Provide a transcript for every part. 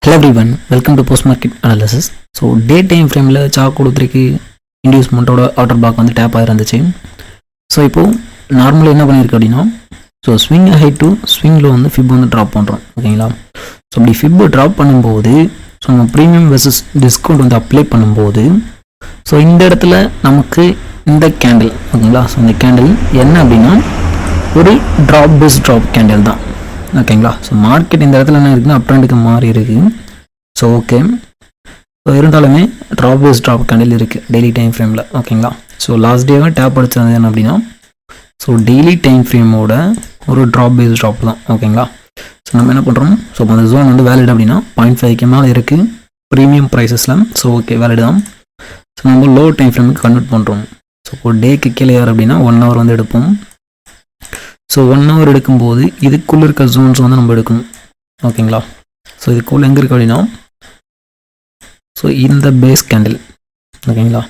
Hello everyone, welcome to post market analysis. So day time frameல சாக் கொடுத்துருக்கு இன்டியூஸ்மெண்ட்டோட ஆர்டர் பிளாக் வந்து டேப் ஆகிருந்துச்சு. ஸோ இப்போது நார்மலாக என்ன பண்ணியிருக்கு அப்படின்னா, ஸோ ஸ்விங் ஹை டு ஸ்விங்கில் வந்து ஃபிப் வந்து ட்ராப் பண்ணுறோம், ஓகேங்களா. ஸோ அப்படி ஃபிப் ட்ராப் பண்ணும்போது ஸோ நம்ம ப்ரீமியம் வெர்சஸ் டிஸ்கவுண்ட் வந்து அப்ளை பண்ணும்போது ஸோ இந்த இடத்துல நமக்கு இந்த கேண்டில், ஓகேங்களா. ஸோ இந்த கேண்டில் என்ன அப்படின்னா ஒரு ட்ராப் பேஸ் ட்ராப் கேண்டில் தான், ஓகேங்களா. ஸோ மார்க்கெட் இந்த இடத்துல என்ன இருக்குன்னா அப் ட்ரெண்டுக்கு மாறி இருக்குது. ஸோ ஓகே, ஸோ இருந்தாலுமே ட்ராப் பேஸ் ட்ராப் கேண்டில் இருக்குது டெய்லி டைம் ஃப்ரேமில், ஓகேங்களா. ஸோ லாஸ்ட் டேவாக டேப் அடிச்சிருந்தது என்ன அப்படின்னா ஸோ டெய்லி டைம் ஃப்ரேமோட ஒரு ட்ராப் பேஸ் ட்ராப் தான், ஓகேங்களா. ஸோ நம்ம என்ன பண்ணுறோம், ஸோ அந்த ஜோன் வந்து வேலிட் அப்படின்னா 0.5 மேலே இருக்குது ப்ரீமியம் ப்ரைஸஸில். ஸோ ஓகே, வேலிட் தான். ஸோ நம்ம லோ டைம் ஃப்ரேமுக்கு கன்வெர்ட் பண்ணுறோம். ஸோ இப்போ டேக்கு கீழே யார் அப்படின்னா 1 hour வந்து எடுப்போம். ஸோ 1 hour எடுக்கும்போது இதுக்குள்ளே இருக்க ஜோன்ஸ் வந்து நம்ம எடுக்கணும், ஓகேங்களா. ஸோ இதுக்குள்ளே எங்கே இருக்குது அப்படின்னா ஸோ இந்த பேஸ் கேண்டில், ஓகேங்களா.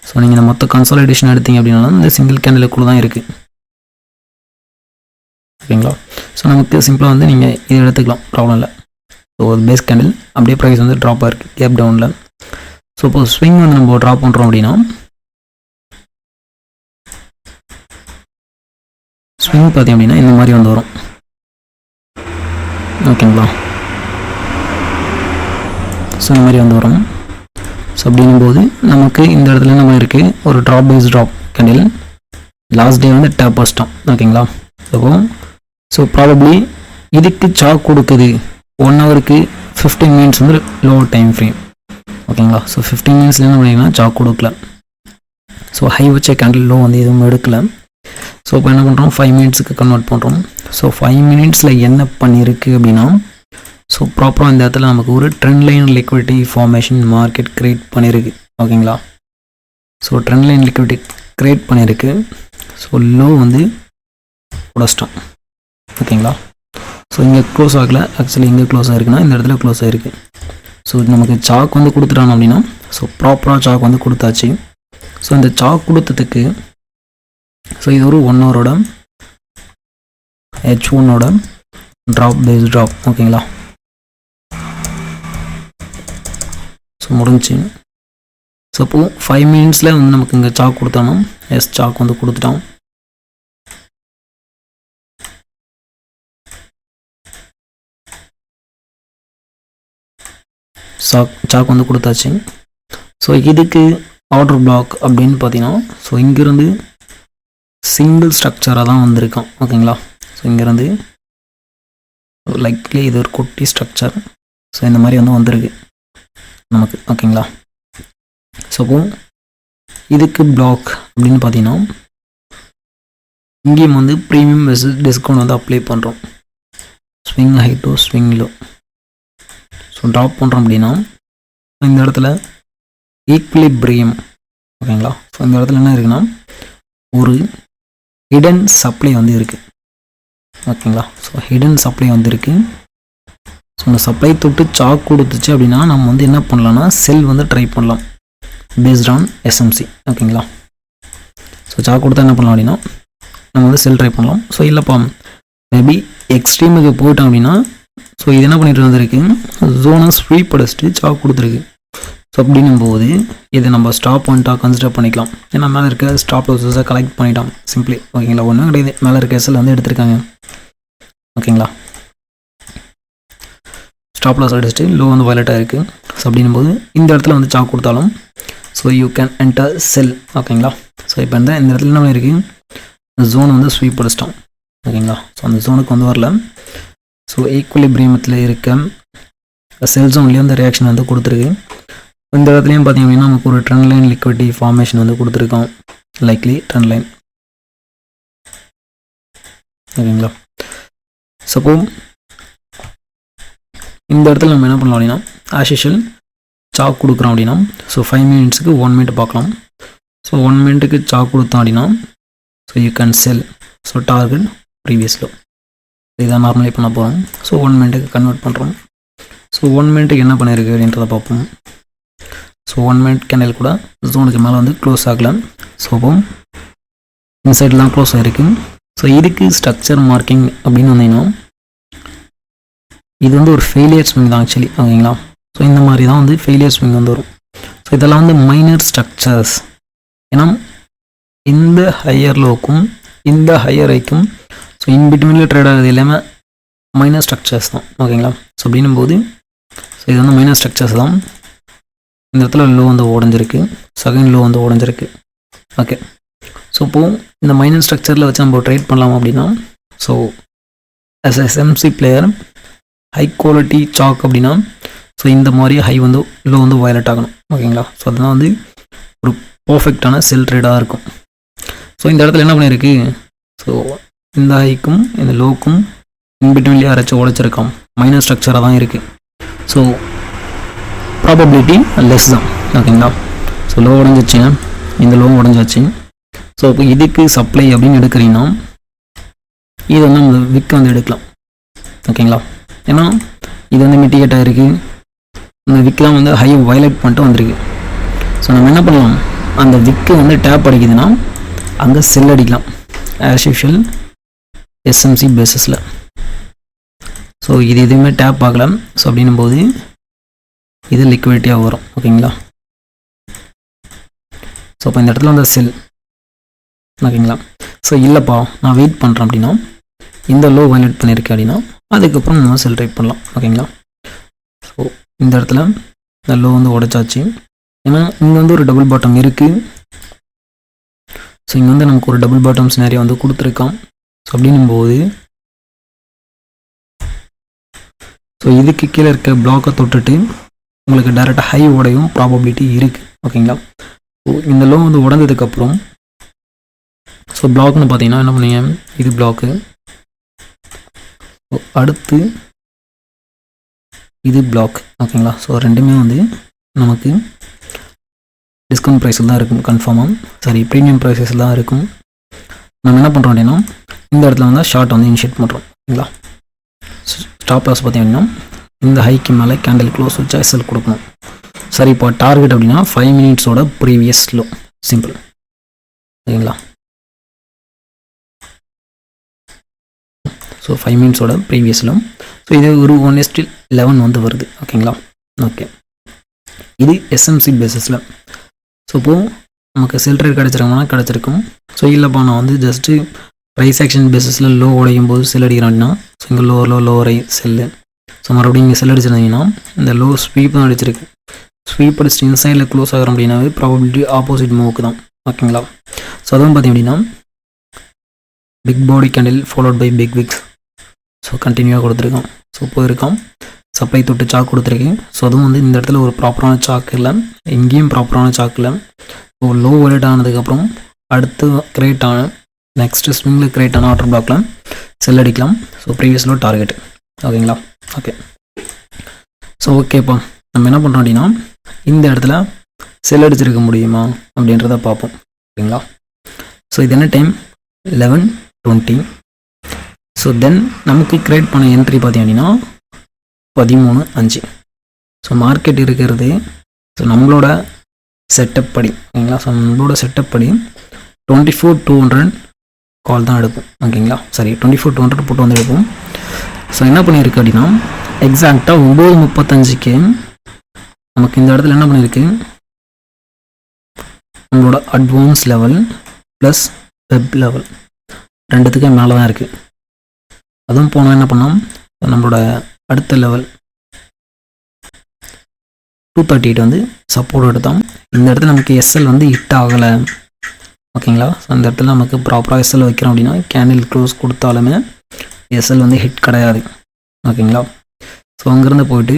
ஸோ நீங்கள் இந்த மொத்த கன்சாலிடேஷன் எடுத்தீங்க அப்படின்னா இந்த சிங்கிள் கேண்டிலுக்குள்ளே தான் இருக்குது, ஓகேங்களா. ஸோ நமக்கு சிம்பிளாக வந்து நீங்கள் இதை எடுத்துக்கலாம், ப்ராப்ளம் இல்லை. ஸோ பேஸ் கேண்டில் அப்படியே ப்ரைஸ் வந்து ட்ராப் ஆகிருக்கு கேப் டவுனில். ஸோ இப்போ ஸ்விங் வந்து நம்ம ட்ராப் பண்ணுறோம் அப்படின்னா ஸ்விங் பார்த்தீங்க அப்படின்னா இந்த மாதிரி வந்து வரும், ஓகேங்களா. ஸோ இந்த மாதிரி வந்து வரும். ஸோ அப்படிங்கும்போது நமக்கு இந்த இடத்துல என்ன இருக்குது, ஒரு drop base drop candle last day வந்து டேப் ஃபஸ்ட்டாம், ஓகேங்களா. ஸோ ப்ராபப்ளி இதுக்கு சாக் கொடுக்குது 1 hourக்கு 15 minutes வந்து லோ டைம் ஃப்ரேம், ஓகேங்களா. ஸோ 15 minutesல என்ன பண்ணிங்கன்னா சாக் கொடுக்கல. ஸோ ஹை வச்ச கேண்டில் லோ வந்து எதுவும் எடுக்கலை. ஸோ இப்போ என்ன பண்ணுறோம், 5 minutesக்கு கன்வெர்ட் பண்ணுறோம். ஸோ 5 minutesல என்ன பண்ணியிருக்கு அப்படின்னா ஸோ ப்ராப்பராக இந்த இடத்துல நமக்கு ஒரு trend line liquidity formation market create பண்ணியிருக்கு, ஓகேங்களா. So trend line liquidity create பண்ணியிருக்கு. ஸோ லோ வந்து உடச்சிட்டோம், ஓகேங்களா. ஸோ இங்கே க்ளோஸ் ஆகலை, ஆக்சுவலி இங்கே க்ளோஸ் ஆகிருக்குன்னா இந்த இடத்துல க்ளோஸ் ஆகிருக்கு. ஸோ நமக்கு சாக் வந்து கொடுத்துட்டாங்க அப்படின்னா ஸோ ப்ராப்பராக சாக் வந்து கொடுத்தாச்சு. ஸோ இந்த சாக் கொடுத்ததுக்கு ஸோ இது ஒரு 1 hour H1 drop base drop, ஓகேங்களா. ஸோ முடிஞ்சு. ஸோ இப்போது 5 minutesல வந்து நமக்கு இங்கே சாக் கொடுத்தானோ எஸ் சாக் வந்து கொடுத்துட்டோம். சாக் வந்து கொடுத்தாச்சு. ஸோ இதுக்கு ஆர்டர் பிளாக் அப்படின்னு பார்த்தீங்கன்னா ஸோ இங்கேருந்து சிங்கிள் ஸ்ட்ரக்சராக தான் வந்திருக்கான், ஓகேங்களா. ஸோ இங்கேருந்து லைக்லி இது ஒரு குட்டி ஸ்ட்ரக்சர். ஸோ இந்த மாதிரி வந்து வந்திருக்கு நமக்கு, ஓகேங்களா. ஸோ அப்போ இதுக்கு பிளாக் அப்படின்னு பார்த்தீங்கன்னா இங்கேயும் வந்து ப்ரீமியம் வெர்சஸ் டிஸ்கவுண்ட் வந்து அப்ளை பண்ணுறோம். Swing high to swing low. So drop பண்ணுறோம் அப்படின்னா இந்த இடத்துல ஈக்விலிபிரியம், ஓகேங்களா. ஸோ இந்த இடத்துல என்ன இருக்குன்னா ஒரு ஹிடன் சப்ளை வந்து இருக்குது, ஓகேங்களா. ஸோ ஹிடன் சப்ளை வந்து இருக்குது. ஸோ அந்த சப்ளை தொட்டு சாக் கொடுத்துச்சு அப்படின்னா நம்ம வந்து என்ன பண்ணலாம்னா செல் வந்து ட்ரை பண்ணலாம் பேஸ்ட் ஆன் எஸ்எம்சி, ஓகேங்களா. ஸோ சாக் கொடுத்தா என்ன பண்ணலாம் அப்படின்னா நம்ம வந்து செல் ட்ரை பண்ணலாம். ஸோ இல்லைப்பா மேபி எக்ஸ்ட்ரீமுக்கு போயிட்டோம் அப்படின்னா ஸோ இது என்ன பண்ணிட்டு வந்திருக்கு, ஜோனை ஸ்வீப் அடிச்சுட்டு சாக் கொடுத்துருக்கு. ஸோ அப்படிங்கும்போது இதை நம்ம ஸ்டாப் பாயிண்ட்டாக கன்சிடர் பண்ணிக்கலாம். ஏன்னா மேலே இருக்க ஸ்டாப் லாஸஸை கலெக்ட் பண்ணிட்டோம் சிம்பிளி, ஓகேங்களா. ஒன்றும் கிடையாது, மேலே இருக்க எஸ்எல் வந்து எடுத்திருக்காங்க, ஓகேங்களா. ஸ்டாப் லாஸ் அடிச்சுட்டு லோ வந்து வயலட்டாக இருக்குது. ஸோ அப்படிங்கும்போது இந்த இடத்துல வந்து சாக் கொடுத்தாலும் ஸோ யூ கேன் என்டர் செல், ஓகேங்களா. ஸோ இப்போ இந்த இடத்துல என்ன இருக்குது, ஜோன் வந்து ஸ்வீப் அடிச்சிட்டோம், ஓகேங்களா. ஸோ அந்த ஜோனுக்கு வந்து வரல. ஸோ ஈக்குவலிபிரியமத்தில் இருக்க செல் ஜோன்லேயும் அந்த ரியாக்ஷன் வந்து கொடுத்துருக்கு. இந்த இடத்துலையும் பார்த்திங்க அப்படின்னா நமக்கு ஒரு ட்ரெண்ட் லைன் லிக்விடிட்டி ஃபார்மேஷன் வந்து கொடுத்துருக்கோம், லைக்லி ட்ரெண்ட் லைன், ஓகேங்களா. சப்போ இந்த இடத்துல நம்ம என்ன பண்ணலாம் அப்படின்னா ஆஸ் யூஷுவல் சாக் கொடுக்குறோம் அப்படின்னா ஸோ 5 minutesக்கு 1 minute பார்க்கலாம். ஸோ 1 minuteக்கு சாக் கொடுத்தோம் அப்படின்னா so you can sell. So target previous low இதான் நார்மலி பண்ண போகிறோம். ஸோ 1 minuteக்கு கன்வெர்ட் பண்ணுறோம். ஸோ 1 minuteக்கு என்ன பண்ணியிருக்கு அப்படின்றத பார்ப்போம். ஸோ 1 minute கேண்டில் கூட ஜோனுக்கு மேலே வந்து க்ளோஸ் ஆகலை. ஸோ அப்போ இந்த சைடில் தான் க்ளோஸ் ஆகிருக்கு. ஸோ இதுக்கு ஸ்ட்ரக்சர் மார்க்கிங் அப்படின்னு வந்தீங்கன்னா இது வந்து ஒரு ஃபெயிலியர் ஸ்விங் தான் ஆக்சுவலி, ஓகேங்களா. ஸோ இந்த மாதிரி தான் வந்து ஃபெயிலியர் ஸ்விங் வந்து வரும். ஸோ இதெல்லாம் வந்து மைனர் ஸ்ட்ரக்சர்ஸ். ஏன்னா இந்த ஹையர் லோக்கும் இந்த ஹையர் ஹைக்கும் ஸோ இன்பிட்வீனில் ட்ரேட் ஆகுது எல்லாமே மைனர் ஸ்ட்ரக்சர்ஸ் தான், ஓகேங்களா. ஸோ அப்படின்னும் போது ஸோ இது வந்து மைனர் ஸ்ட்ரக்சர்ஸ் தான். இந்த இடத்துல லோ வந்து உடஞ்சிருக்கு, செகண்ட் லோ வந்து உடஞ்சிருக்கு, ஓகே. ஸோ இப்போது இந்த மைனர் ஸ்ட்ரக்சரில் வச்சு நம்ம ட்ரேட் பண்ணலாம் அப்படின்னா, so as SMC player high quality சாக் அப்படின்னா ஸோ இந்த மாதிரி ஹை வந்து லோ வந்து வயலட் ஆகணும், ஓகேங்களா. ஸோ அதுதான் வந்து ஒரு பர்ஃபெக்டான செல் ட்ரேடாக இருக்கும். ஸோ இந்த இடத்துல என்ன பண்ணியிருக்கு, ஸோ இந்த ஹைக்கும் இந்த லோக்கும் இன்பிட்வீன்லேயே அரைச்சி உடைச்சிருக்கோம், மைனர் ஸ்ட்ரக்சராக தான் இருக்குது. ஸோ ப்ராபபிலிட்டி லெஸ் தான், ஓகேங்களா. ஸோ லோ உடஞ்சிச்சு, இந்த லோ உடஞ்சாச்சு. ஸோ இப்போ இதுக்கு சப்ளை அப்படின்னு எடுக்கிறீங்கன்னா இது வந்து நம்ம விக் வந்து எடுக்கலாம், ஓகேங்களா. ஏன்னா இது வந்து மிட்டிகேட் ஆகிருக்கு, இந்த விக்லாம் வந்து ஹை வயலேட் பண்ணிட்டு வந்திருக்கு. ஸோ நம்ம என்ன பண்ணலாம், அந்த விக்கு வந்து டேப் அடிக்குதுன்னா அங்கே செல் அடிக்கலாம் ஆஸ் யூஷுவல் எஸ்எம்சி பேஸஸில். ஸோ இது எதுவுமே டேப் ஆகலாம். ஸோ அப்படின்னும் போது இது லிக்விடிட்டியாக வரும், ஓகேங்களா. ஸோ இப்போ இந்த இடத்துல வந்து செல், ஓகேங்களா. ஸோ இல்லைப்பா நான் வெயிட் பண்ணுறேன் அப்படின்னா இந்த லோ வயலேட் பண்ணியிருக்கேன் அப்படின்னா அதுக்கப்புறம் நம்ம செல் ட்ரைட் பண்ணலாம், ஓகேங்களா. ஸோ இந்த இடத்துல இந்த லோ வந்து உடைச்சாச்சு. ஏன்னா இங்கே வந்து ஒரு டபுள் பாட்டம் இருக்குது. ஸோ இங்கே வந்து நமக்கு ஒரு டபுள் பாட்டம்ஸ் நிறைய வந்து கொடுத்துருக்கான். ஸோ அப்படின்னும்போது ஸோ இதுக்கு கீழே இருக்க பிளாக்கை தொட்டுட்டு உங்களுக்கு டைரெக்டாக ஹை உடையும் ப்ராபபிலிட்டி இருக்குது, ஓகேங்களா. ஸோ இந்த லோ வந்து உடஞ்சதுக்கப்புறம் ஸோ பிளாக்னு பார்த்தீங்கன்னா என்ன பண்ணீங்க, இது பிளாக்கு, ஸோ அடுத்து இது பிளாக், ஓகேங்களா. ஸோ ரெண்டுமே வந்து நமக்கு டிஸ்கவுண்ட் ப்ரைஸில் தான் இருக்கும் கன்ஃபார்மாக, சாரி ப்ரீமியம் ப்ரைஸஸில் தான் இருக்கும். நம்ம என்ன பண்ணுறோம் அப்படின்னா இந்த இடத்துல வந்து ஷார்ட் வந்து இனிஷியேட் பண்ணுறோம், ஓகேங்களா. ஸ்டாப் லாஸ் பார்த்தீங்கன்னா இந்த ஹைக்கு மேலே கேண்டில் க்ளோஸ் வச்சு எஸ்எல் கொடுக்கணும். சரி இப்போ டார்கெட் அப்படின்னா 5 மினிட்ஸோட ப்ரீவியஸ் லோ, சிம்பிள், ஓகேங்களா. ஸோ 5 மினிட்ஸோட ப்ரீவியஸ் லோ. ஸோ இது ஒரு 1:11 வந்து வருது, ஓகேங்களா. ஓகே, இது எஸ்எம்சி பேஸஸில். ஸோ இப்போது நமக்கு செல் ட்ரேட் கிடச்சிருக்கோம்னா கிடச்சிருக்கும். ஸோ இல்லைப்பா நான் வந்து ஜஸ்ட்டு ப்ரைஸ் ஆக்ஷன் பேஸஸில் லோ உடையும் போது செல் அடிக்கிறேன் அப்படின்னா ஸோ இங்கே லோவரை செல்லு. ஸோ மறுபடியும் இங்கே செல் அடிச்சிருந்தீங்கன்னா இந்த லோ ஸ்வீப் தான் அடிச்சிருக்கு. ஸ்வீப் அடிச்சுட்டு இன்சைடில் க்ளோஸ் ஆகிறோம் அப்படின்னாவே ப்ராபபிலிட்டி ஆப்போசிட் மூவுக்கு தான், ஓகேங்களா. ஸோ அதுவும் பார்த்தீங்க அப்படின்னா big body candle followed by big wicks. So கண்டினியூவாக கொடுத்துருக்கோம். ஸோ போயிருக்கோம், சப்ளை தொட்டு சாக் கொடுத்துருக்கு. ஸோ அதுவும் வந்து இந்த இடத்துல ஒரு ப்ராப்பரான சாக் இல்லை, எங்கேயும் ப்ராப்பரான சாக் இல்லை. ஸோ லோ வயலேட் ஆனதுக்கப்புறம் அடுத்து கிரியேட் ஆன நெக்ஸ்ட்டு ஸ்விங்கில் கிரியேட் ஆன ஆர்டர் பிளாக்ல செல் அடிக்கலாம். ஸோ ப்ரீவியஸ் லோ டார்கெட், ஓகேங்களா. ஓகே, ஸோ ஓகேப்பா நம்ம என்ன பண்ணுறோம் அப்படின்னா இந்த இடத்துல செல் அடிச்சிருக்க முடியுமா அப்படின்றத பார்ப்போம், ஓகேங்களா. ஸோ இது என்ன டைம் 11:20. ஸோ தென் நமக்கு கிரியேட் பண்ண என்ட்ரி பார்த்தீங்க அப்படின்னா 13:05. ஸோ மார்க்கெட் இருக்கிறது ஸோ நம்மளோட செட்டப் படி, ஓகேங்களா. ஸோ நம்மளோட செட்டப் படி 24,200 கால் தான் எடுப்போம், ஓகேங்களா. சரி 24,200 போட்டு வந்து எடுப்போம். ஸோ என்ன பண்ணியிருக்கு அப்படின்னா எக்ஸாக்டாக 9:35க்கு நமக்கு இந்த இடத்துல என்ன பண்ணியிருக்கு, நம்மளோட advance level plus web level ரெண்டுத்துக்கே மேலே தான் இருக்குது. அதுவும் போனால் என்ன பண்ணோம், நம்மளோட அடுத்த லெவல் 238 வந்து சப்போர்ட் எடுத்தோம். இந்த இடத்துல நமக்கு எஸ்எல் வந்து ஹிட் ஆகலை, ஓகேங்களா. ஸோ அந்த இடத்துல நமக்கு ப்ராப்பராக எஸ்எல் வைக்கிறோம் அப்படின்னா கேண்டில் க்ளோஸ் கொடுத்தாலுமே எஸ்எல் வந்து ஹிட் கிடையாது, ஓகேங்களா. ஸோ அங்கேருந்து போயிட்டு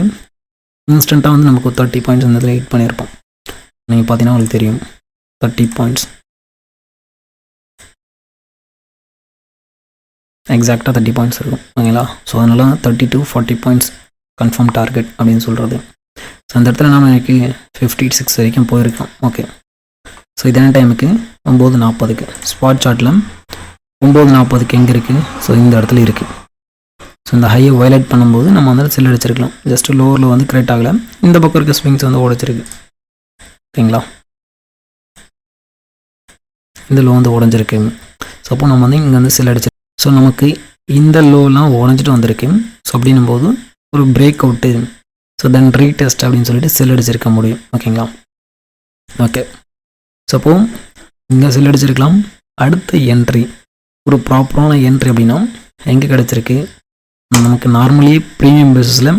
இன்ஸ்டண்ட்டாக வந்து நமக்கு 30 பாயிண்ட்ஸ் இந்த இடத்துல ஹிட் பண்ணியிருப்போம். நீங்கள் பார்த்தீங்கன்னா உங்களுக்கு தெரியும் 30 பாயிண்ட்ஸ் எக்ஸாக்டாக 30 பாயிண்ட்ஸ் இருக்கும், ஓகேங்களா. ஸோ அதனால 30 to 40 பாயிண்ட்ஸ் கன்ஃபார்ம் டார்கெட் அப்படின்னு சொல்கிறது. ஸோ அந்த இடத்துல நம்ம எனக்கு 56 வரைக்கும் போயிருக்கோம், ஓகே. ஸோ இதே டைமுக்கு 9:40க்கு ஸ்பாட் சார்ட்டில் 9:40க்கு எங்கே இருக்குது, ஸோ இந்த இடத்துல இருக்குது. ஸோ இந்த ஹையை வயலேட் பண்ணும்போது நம்ம வந்து செல் அடிச்சிருக்கலாம். ஜஸ்ட்டு லோவரில் வந்து கிரியேட் ஆகலை, இந்த பக்கம் இருக்க ஸ்விங்ஸ் வந்து உடைச்சிருக்கு, ஓகேங்களா. இந்த லோ வந்து உடஞ்சிருக்கு. ஸோ அப்போ நம்ம வந்து இங்கே வந்து செல் அடிச்சிருக்கோம். ஸோ நமக்கு இந்த லோலாம் உடஞ்சிட்டு வந்திருக்கு. ஸோ அப்படின்னும் போது ஒரு break out, so then retest அப்படின்னு சொல்லிட்டு செல் அடிச்சிருக்க முடியும். ஓகேங்களா? ஓகே, ஸோ அப்போ இங்கே செல் அடிச்சிருக்கலாம். அடுத்த என்ட்ரி, ஒரு ப்ராப்பரான என்ட்ரி அப்படின்னா எங்கே கிடச்சிருக்கு, நமக்கு நார்மலி ப்ரீமியம் பேஸிஸில்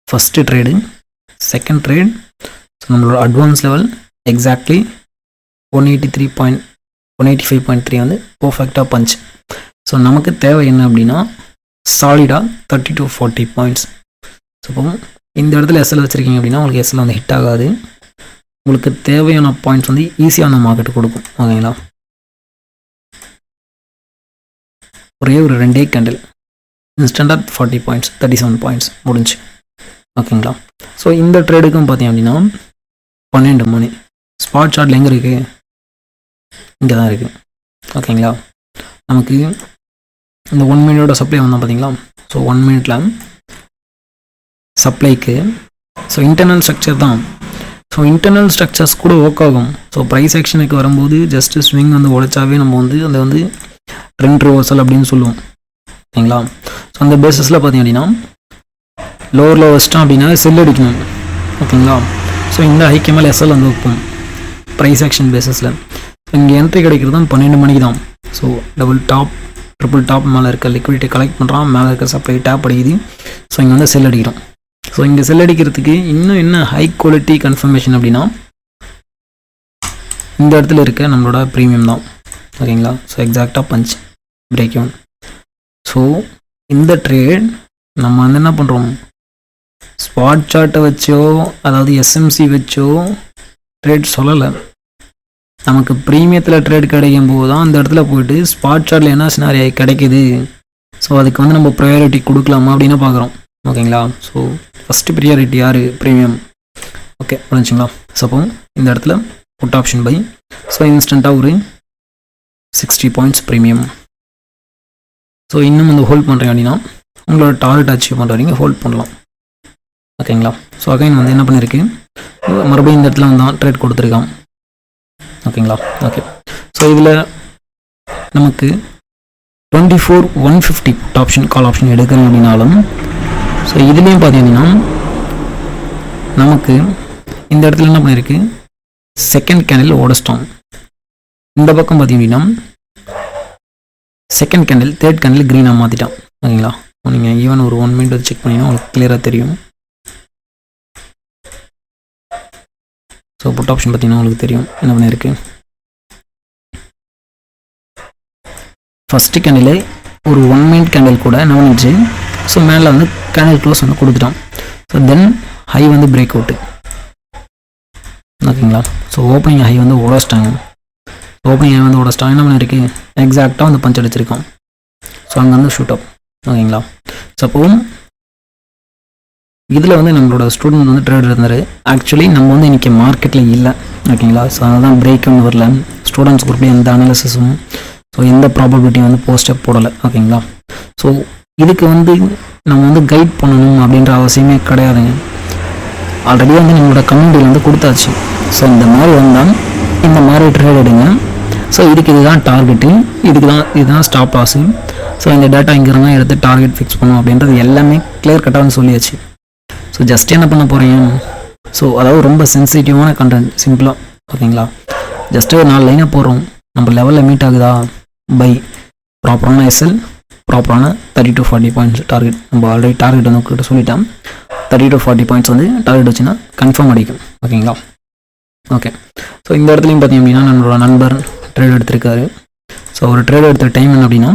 first trade, second trade, so நம்மளோட அட்வான்ஸ் லெவல் எக்ஸாக்ட்லி 185.3 வந்து பர்ஃபெக்டாக பஞ்ச். ஸோ நமக்கு தேவை என்ன அப்படின்னா சாலிடாக 30 to 40 பாயிண்ட்ஸ். ஸோ இப்போ இந்த இடத்துல எஸ்எல் வச்சுருக்கீங்க அப்படின்னா உங்களுக்கு எஸ்எல் வந்து ஹிட் ஆகாது. உங்களுக்கு தேவையான பாயிண்ட்ஸ் வந்து ஈஸியாக அந்த மார்க்கெட்டு கொடுக்கும். ஓகேங்களா? ஒரே ஒரு 2 கேண்டில் இன்ஸ்டண்ட்டாக 40 பாயிண்ட்ஸ், 37 பாயிண்ட்ஸ் முடிஞ்சு. ஓகேங்களா? ஸோ இந்த ட்ரேடுக்கும் பார்த்தீங்க அப்படின்னா 12 மணி ஸ்பாட் சார்ட்டில் எங்கே இருக்குது, இங்கே தான் இருக்குது. ஓகேங்களா? நமக்கு இந்த 1 மினிட்டோட சப்ளை வந்தால் பார்த்தீங்களா, ஸோ 1 மினிட்டில் சப்ளைக்கு ஸோ இன்டர்னல் ஸ்ட்ரக்சர் தான். ஸோ இன்டர்னல் ஸ்ட்ரக்சர்ஸ் கூட ஒர்க் ஆகும். ஸோ ப்ரைஸ் ஆக்ஷனுக்கு வரும்போது ஜஸ்ட்டு ஸ்விங் வந்து உடைச்சாவே நம்ம வந்து அதை வந்து ட்ரெண்ட் ரிவர்சல் அப்படின்னு சொல்லுவோம். ஓகேங்களா? ஸோ அந்த பேஸஸில் பார்த்தீங்க அப்படின்னா லோவரில் வச்சிட்டோம் அப்படின்னா செல் அடிக்கணும். ஓகேங்களா? ஸோ இந்த ஹைக்கு மேலே எஸ்எல் வந்து வைப்போம் ப்ரைஸ் ஆக்ஷன் பேஸஸில். ஸோ இங்கே என்ட்ரி கிடைக்கிறது தான் 12 மணிக்கு தான். So double top triple top மேலே இருக்க லிக்விடிட்டி கலெக்ட் பண்ணுறான், மேலே இருக்க சப்ளை டேப் அடிக்குது. ஸோ இங்கே வந்து செல் அடிக்கிறோம். ஸோ இங்கே செல் அடிக்கிறதுக்கு இன்னும் என்ன ஹை குவாலிட்டி கன்ஃபர்மேஷன் அப்படின்னா இந்த இடத்துல இருக்க நம்மளோட ப்ரீமியம் தான். ஓகேங்களா? ஸோ எக்ஸாக்டாக பஞ்ச் பிரேக் இவன். ஸோ இந்த ட்ரேட் நம்ம வந்து என்ன பண்ணுறோம், ஸ்பாட் சார்ட்டை வச்சோ அதாவது எஸ்எம்சி வச்சோ ட்ரேட் சொல்லலை. நமக்கு ப்ரீமியத்தில் ட்ரேட் கிடைக்கும் போது தான் அந்த இடத்துல போய்ட்டு ஸ்பாட் சார்ட்டில் என்ன சினாரியா கிடைக்கிது, ஸோ அதுக்கு வந்து நம்ம ப்ரையாரிட்டி கொடுக்கலாமா அப்படின்னு பார்க்குறோம். ஓகேங்களா? ஸோ ஃபஸ்ட்டு ப்ரியாரிட்டி யார், ப்ரீமியம். ஓகே புரிஞ்சுங்களா? ஸோ அப்போ இந்த இடத்துல புட் ஆப்ஷன் பை, ஸோ இன்ஸ்டண்ட்டாக ஒரு 60 பாயிண்ட்ஸ் ப்ரீமியம். ஸோ இன்னும் வந்து ஹோல்ட் பண்ணுறீங்க அப்படின்னா உங்களோட டார்கெட் அச்சீவ் பண்ணுற வரைக்கும் ஹோல்ட் பண்ணலாம். ஓகேங்களா? ஸோ அகைன் வந்து என்ன பண்ணியிருக்கு, மறுபடியும் இந்த இடத்துல வந்து ட்ரேட் கொடுத்துருக்கான். ஓகேங்களா? ஓகே, ஸோ இதில் நமக்கு 24,150 புட் ஆப்ஷன் கால் ஆப்ஷன் எடுக்கணும் அப்படின்னாலும், ஸோ இதுலேயும் பார்த்தீங்கன்னா நமக்கு இந்த இடத்துல என்ன பண்ணியிருக்கு, செகண்ட் கேண்டில் உடச்சிட்டோம். இந்த பக்கம் பார்த்தீங்கன்னா செகண்ட் கேண்டில் தேர்ட் கேண்டில் க்ரீனாக மாற்றிட்டான். ஓகேங்களா? நீங்கள் ஈவன் ஒரு 1 மினிட் செக் பண்ணிங்கன்னா உங்களுக்கு கிளியராக தெரியும். ஸோ புட் ஆப்ஷன் பார்த்தீங்கன்னா உங்களுக்கு தெரியும் என்ன பண்ணியிருக்கு. ஃபஸ்ட்டு கேண்டில் ஒரு 1 மினிட் கேண்டில் கூட என்ன பண்ணிச்சு, ஸோ மேலே வந்து கேண்டில் க்ளோஸ் வந்து கொடுத்துட்டான். ஸோ தென் ஹை வந்து பிரேக் அவுட்டு. ஓகேங்களா? ஸோ ஓப்பனிங் ஹை வந்து உடச்சிட்டாங்க. ஓப்பனிங் ஹை வந்து உடச்சிட்டாங்க. என்ன பண்ணியிருக்கு, எக்ஸாக்டாக வந்து பஞ்ச் அடிச்சிருக்கோம். ஸோ அங்கே வந்து ஷூட் அப். ஓகேங்களா? சப்போ இதில் வந்து நம்மளோட ஸ்டூடெண்ட் வந்து ட்ரேடர் இருந்தார். ஆக்சுவலி நம்ம வந்து இன்றைக்கி மார்க்கெட்டில் இல்லை. ஓகேங்களா? ஸோ அதனால தான் பிரேக் ஒன்று வரல. ஸ்டூடெண்ட்ஸ் குரூப்லேயும் எந்த அனாலிசிஸும் ஸோ எந்த ப்ராபபிலிட்டியும் வந்து போஸ்டே போடலை. ஓகேங்களா? ஸோ இதுக்கு வந்து நம்ம வந்து கைட் பண்ணணும் அப்படின்ற அவசியமே கிடையாதுங்க. ஆல்ரெடி வந்து நம்மளோட கம்யூனிட்டியில் வந்து கொடுத்தாச்சு. ஸோ இந்த மாதிரி வந்தால் இந்த மாதிரி ட்ரேட் எடுங்க. ஸோ இதுக்கு இதுதான் டார்கெட்டு, இதுதான் ஸ்டாப் லாஸு. ஸோ இந்த டேட்டா இங்கிருந்தான் எடுத்து டார்கெட் ஃபிக்ஸ் பண்ணும் அப்படின்றது எல்லாமே கிளியர் கட்டாக சொல்லியாச்சு. ஸோ ஜஸ்ட் என்ன பண்ண போகிறீங்க, ஸோ அதாவது ரொம்ப சென்சிட்டிவான கண்டென்ட் சிம்பிளாக. ஓகேங்களா? ஜஸ்ட்டு ஒரு 4 லைனாக போடுறோம். நம்ம லெவலில் மீட் ஆகுதா, பை ப்ராப்பரான எஸ்எல், ப்ராப்பரான 30 to 40 பாயிண்ட்ஸ் டார்கெட். நம்ம ஆல்ரெடி டார்கெட் வந்து உங்கள்கிட்ட சொல்லிட்டேன். 30 to 40 பாயிண்ட்ஸ் வந்து டார்கெட் வச்சுன்னா கன்ஃபார்ம் அடிக்கும். ஓகேங்களா? ஓகே, ஸோ இந்த இடத்துலையும் பார்த்தீங்க அப்படின்னா நம்மளோட நண்பர் ட்ரேட் எடுத்திருக்காரு. ஸோ ஒரு ட்ரேட் எடுத்த டைம் என்ன அப்படின்னா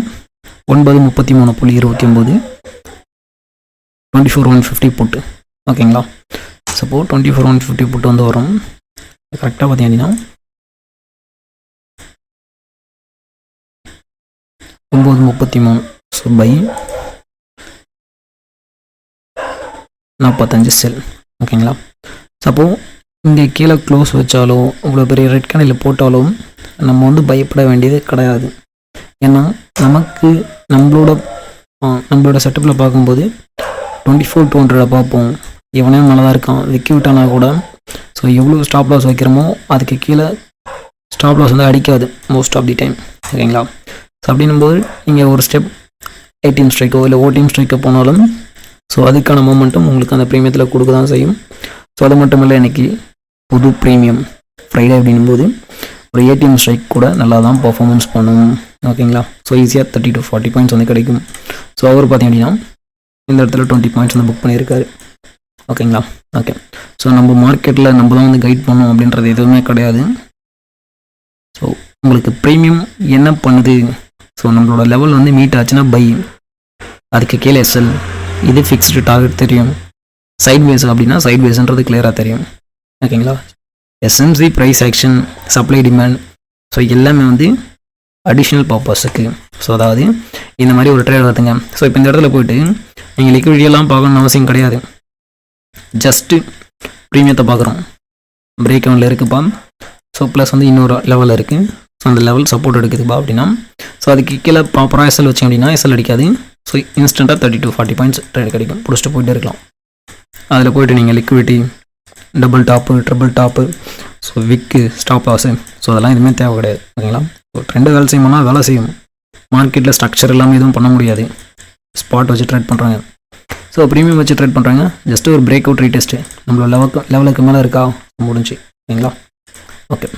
9:33.29 24,150 போட்டு. ஓகேங்களா? சப்போ 24,150 போட்டு வந்து வரும். கரெக்டாக பார்த்தீங்க அப்படின்னா 9:33. ஸோ பை 45 செல். ஓகேங்களா? சப்போ இங்கே கீழே க்ளோஸ் வச்சாலோ இவ்வளோ பெரிய ரெட் கேண்டில் போட்டாலும் நம்ம வந்து பயப்பட வேண்டியது கிடையாது. ஏன்னா நமக்கு நம்மளோட செட்டப்பில் பார்க்கும்போது 24,200 பார்ப்போம். எவனே நல்லா தான் இருக்கான், விக்கி விட்டானா கூட. ஸோ எவ்வளோ ஸ்டாப் லாஸ் வைக்கிறோமோ அதுக்கு கீழே ஸ்டாப் லாஸ் வந்து அடிக்காது மோஸ்ட் ஆஃப் தி டைம். ஓகேங்களா? ஸோ அப்படின்னும்போது இங்கே ஒரு ஸ்டெப் 18 ஸ்ட்ரைக்கோ இல்லை 14 ஸ்ட்ரைக்கோ போனாலும் ஸோ அதுக்கான மொமெண்ட்டும் உங்களுக்கு அந்த ப்ரீமியத்தில் கொடுக்க தான் செய்யும். ஸோ அது மட்டும் இல்லை, இன்றைக்கி புது ப்ரீமியம் ஃப்ரைடே அப்படிங்கும்போது ஒரு ஏடிஎம் ஸ்ட்ரைக் கூட நல்லா தான் பர்ஃபார்மன்ஸ் பண்ணும். ஓகேங்களா? ஸோ ஈஸியாக 30 to 40 பாயிண்ட்ஸ் வந்து கிடைக்கும். ஸோ அவர் பார்த்தீங்க அப்படின்னா இந்த இடத்துல 20 பாயிண்ட்ஸ் வந்து புக் பண்ணியிருக்காரு. ஓகேங்களா? ஓகே. ஸோ நம்ம மார்க்கெட்டில் நம்ம தான் வந்து கைட் பண்ணோம் அப்படின்றது எதுவுமே கிடையாது. ஸோ உங்களுக்கு ப்ரீமியம் என்ன பண்ணுது? ஸோ நம்மளோட லெவல் வந்து மீட் ஆச்சுன்னா பை, அதுக்கு கீழே எஸ்எல், இது ஃபிக்ஸ்டு டார்கெட் தெரியும். சைட் வேஸ் அப்படின்னா சைட் வேஸ்ன்றது கிளியராக தெரியும். ஓகேங்களா? SMC, price action, supply demand, so எல்லாமே வந்து அடிஷ்னல் பர்பஸுக்கு. ஸோ அதாவது இந்த மாதிரி ஒரு ட்ரேட் வருதுங்க. ஸோ இப்போ இந்த இடத்துல போய்ட்டு நீங்கள் லிக்விடிட்டியெல்லாம் பார்க்கணுன்னு அவசியம் கிடையாது. ஜஸ்ட்டு ப்ரீமியத்தை பார்க்குறோம். பிரேக் அவனில் இருக்குப்பா. ஸோ ப்ளஸ் வந்து இன்னொரு லெவலில் இருக்குது. ஸோ அந்த லெவல் சப்போர்ட் எடுக்குதுப்பா அப்படின்னா, ஸோ அதுக்கு கீழே ப்ராப்பராக எஸ்எல் வச்சிங்க அப்படின்னா எஸ்எல் அடிக்காது. ஸோ இன்ஸ்டண்ட்டாக 30 to 40 பாயிண்ட்ஸ் ட்ரேட் கிடைக்கும். பிடிச்சிட்டு போயிட்டே இருக்கலாம். அதில் போய்ட்டு நீங்கள் liquidity, double top, triple top, so விக்கு, ஸ்டாப் லாஸு, ஸோ அதெல்லாம் எதுவுமே தேவை கிடையாது. ஓகேங்களா? ஸோ ட்ரெண்டு வேலை செய்யணும்னா வேலை செய்யும். மார்க்கெட்டில் ஸ்ட்ரக்சர் எல்லாமே எதுவும் பண்ண முடியாது. ஸ்பாட் வச்சு ட்ரேட் பண்ணுறாங்க. ஸோ ப்ரீமியம் வச்சு ட்ரேட் பண்ணுறாங்க. ஜஸ்ட்டு ஒரு பிரேக் அவுட் ரீடெஸ்ட்டு, நம்மளோட லெவலுக்கு மேலே இருக்கா முடிஞ்சு. ஓகேங்களா? ஓகே.